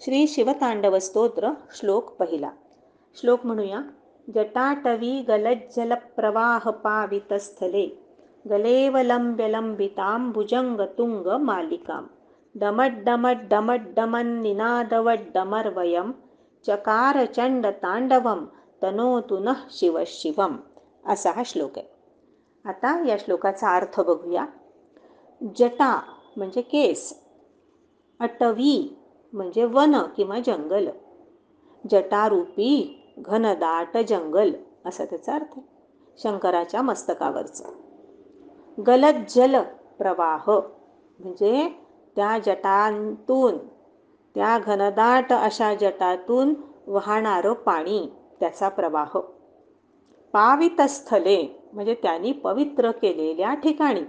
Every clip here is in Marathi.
श्री शिवतांडव स्तोत्र श्लोक पहिला. श्लोक म्हणूया. जटाटवी गलज्जल प्रवाह पावितस्थले गलेवलंब्यलंबितां भुजंगतुंग मालिकां डमड्डमड्डमड्डमन्निनादवड्डमर्वयं चकार चंड तांडवं तनोतु नः शिव शिवम. असा हा श्लोक आहे. आता या श्लोकाचा अर्थ बघूया. जटा म्हणजे केस, अटवी म्हणजे वन किंवा जंगल, जटारूपी घनदाट जंगल असा त्याचा अर्थ. शंकराच्या मस्तकावरचं. गलज्जल प्रवाह म्हणजे त्या जटांतून, त्या घनदाट अशा जटातून वाहणारं पाणी, त्याचा प्रवाह. पावितस्थले म्हणजे त्यांनी पवित्र केलेल्या ठिकाणी.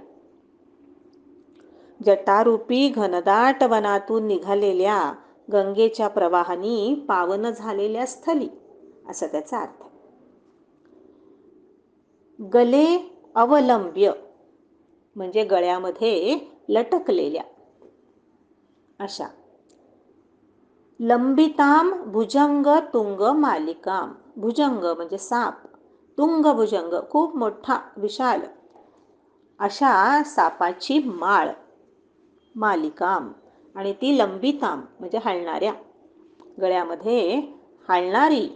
जटारूपी घनदाट वनातून निघालेल्या गंगेच्या प्रवाहाने पावन झालेल्या स्थली असा त्याचा अर्थ. गले अवलंब्य म्हणजे गळ्यामध्ये लटकलेल्या अशा. लंबिताम भुजंग तुंग मालिकाम, भुजंग म्हणजे साप, तुंग भुजंग खूप मोठा विशाल अशा सापाची माळ, मालिकाम, आणि ती लंबिताम म्हणजे हलणाऱ्या, गळ्यामध्ये हलणारी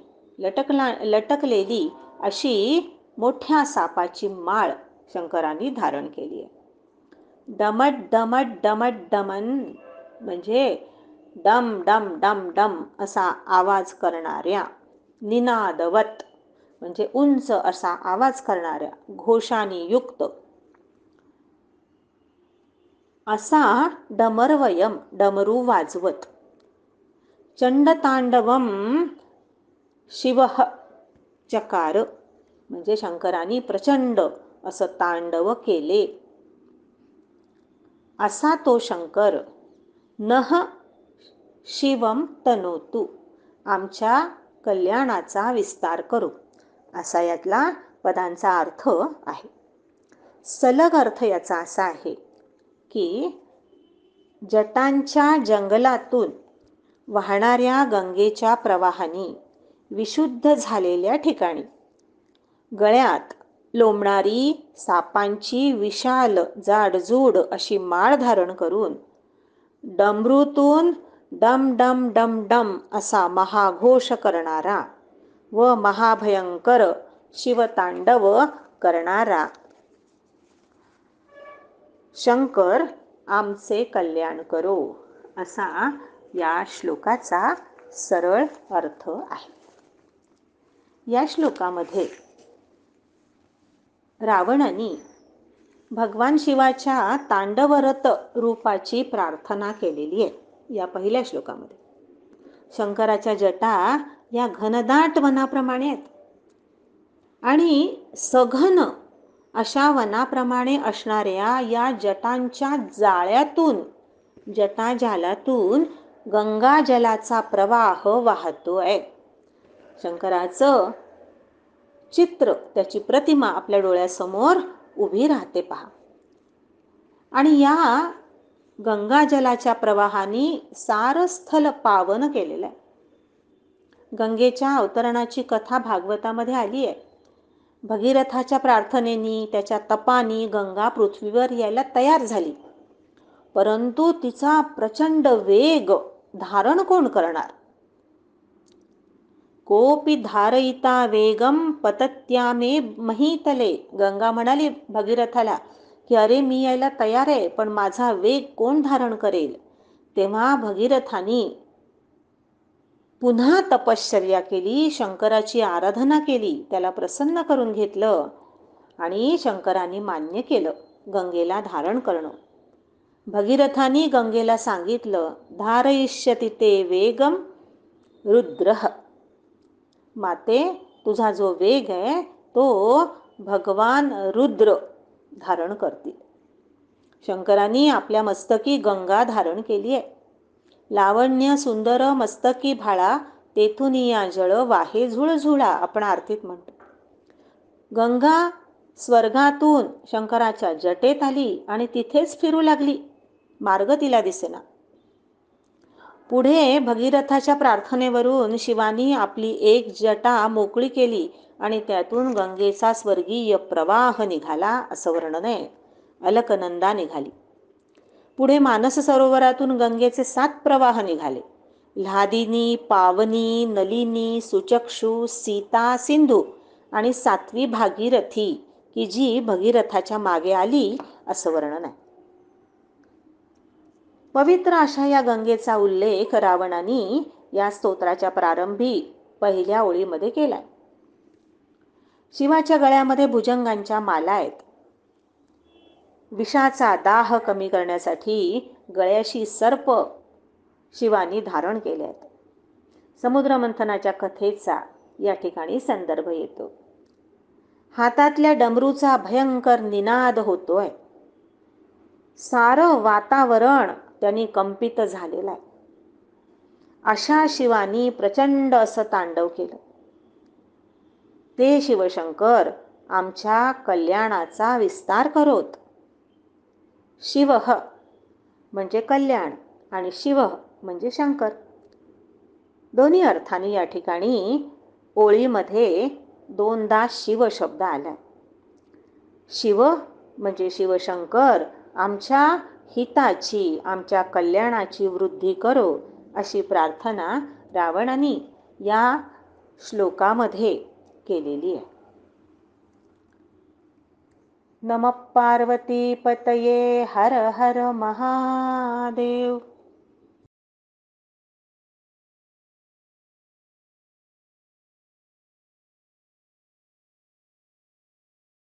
लटकलेली अशी मोठ्या सापाची माळ शंकरांनी धारण केली आहे. डमट डमट डमट डमन म्हणजे डम डम डम डम असा आवाज करणाऱ्या, निनादवत म्हणजे उंच असा आवाज करणाऱ्या, घोषानी युक्त असा डमरवयम डमरू वाजवत. चंडतांडवम शिव चकार म्हणजे शंकरांनी प्रचंड असं तांडव केले. असा तो शंकर नह शिवम तनोतु आमच्या कल्याणाचा विस्तार करू, असा यातला पदांचा अर्थ आहे. सलग अर्थ याचा असा आहे की जटांच्या जंगलातून वाहणाऱ्या गंगेच्या प्रवाहाने विशुद्ध झालेल्या ठिकाणी गळ्यात लोंबणारी सापांची विशाल जाडजूड अशी माळ धारण करून डमरूतून डम डम डम डम असा महाघोष करणारा व महाभयंकर शिवतांडव करणारा शंकर आमचे कल्याण करो, असा या श्लोकाचा सरळ अर्थ आहे. या श्लोकामध्ये रावणाने भगवान शिवाच्या तांडवरत रूपाची प्रार्थना केलेली आहे. या पहिल्या श्लोकामध्ये शंकराच्या जटा या घनदाट वनाप्रमाणे आहेत आणि सघन अशा वनाप्रमाणे असणाऱ्या या जटांच्या जाळ्यातून, जटाजालातून गंगा जलाचा प्रवाह वाहतोय. शंकराचं चित्र, त्याची प्रतिमा आपल्या डोळ्यासमोर उभी राहते पहा. आणि या गंगा जलाच्या प्रवाहाने सारं स्थल पावन केलेलं आहे. गंगेच्या अवतरणाची कथा भागवतामध्ये आली आहे. भगीरथाच्या प्रार्थनेनी, त्याच्या तपानी गंगा पृथ्वीवर यायला तयार झाली, परंतु तिचा प्रचंड वेग धारण कोण करणार? कोपी धारयिता वेगम पतत्यामे महीतले. गंगा म्हणाली भगीरथाला की अरे मी यायला तयार आहे, पण माझा वेग कोण धारण करेल? तेव्हा भगीरथानी पुन्हा तपश्चर्या केली, शंकराची आराधना केली, त्याला प्रसन्न करून घेतलं आणि शंकरांनी मान्य केलं गंगेला धारण करणं. भगीरथानी गंगेला सांगितलं धारयिष्यति ते वेगम रुद्रः, माते तुझा जो वेग आहे तो भगवान रुद्र धारण करतील. शंकरांनी आपल्या मस्तकी गंगा धारण केली आहे. लावण्य सुंदर मस्तकी भाळा तेथून या जळ वाहे झुळझुळा आपण आरतीत म्हणतो. गंगा स्वर्गातून शंकराच्या जटेत आली आणि तिथेच फिरू लागली, मार्ग तिला दिसेना. पुढे भगीरथाच्या प्रार्थनेवरून शिवानी आपली एक जटा मोकळी केली आणि त्यातून गंगेचा स्वर्गीय प्रवाह निघाला असं वर्णन आहे. अलकनंदा निघाली. पुढे मानस सरोवरातून गंगेचे 7 प्रवाह निघाले. ल्हादिनी, पावनी, नलिनी, सुचक्षु, सीता, सिंधू आणि 7वी भागीरथी की जी भगीरथाच्या मागे आली असं वर्णन आहे. पवित्र अशा या गंगेचा उल्लेख रावणाने या स्तोत्राच्या प्रारंभी पहिल्या ओळीमध्ये केलाय. शिवाच्या गळ्यामध्ये भुजंगांच्या माला आहेत. विषाचा दाह कमी करण्यासाठी गळ्याशी सर्प शिवानी धारण केले आहेत. समुद्रमंथनाच्या कथेचा या ठिकाणी संदर्भ येतो. हातातल्या डमरूचा भयंकर निनाद होतोय. सारं वातावरण त्यांनी कंपित झालेलं आहे. अशा शिवानी प्रचंड असं तांडव केलं. ते शिवशंकर आमच्या कल्याणाचा विस्तार करोत. शिव म्हणजे कल्याण आणि शिव म्हणजे शंकर. दोन्ही अर्थाने या ठिकाणी ओळीमध्ये 2दा शिव शब्द आला. शिव म्हणजे शिवशंकर आमच्या हिताची, आमच्या कल्याणाची वृद्धी करो अशी प्रार्थना रावणाने या श्लोकामध्ये केलेली आहे. नमः पार्वती पतये हर हर महादेव.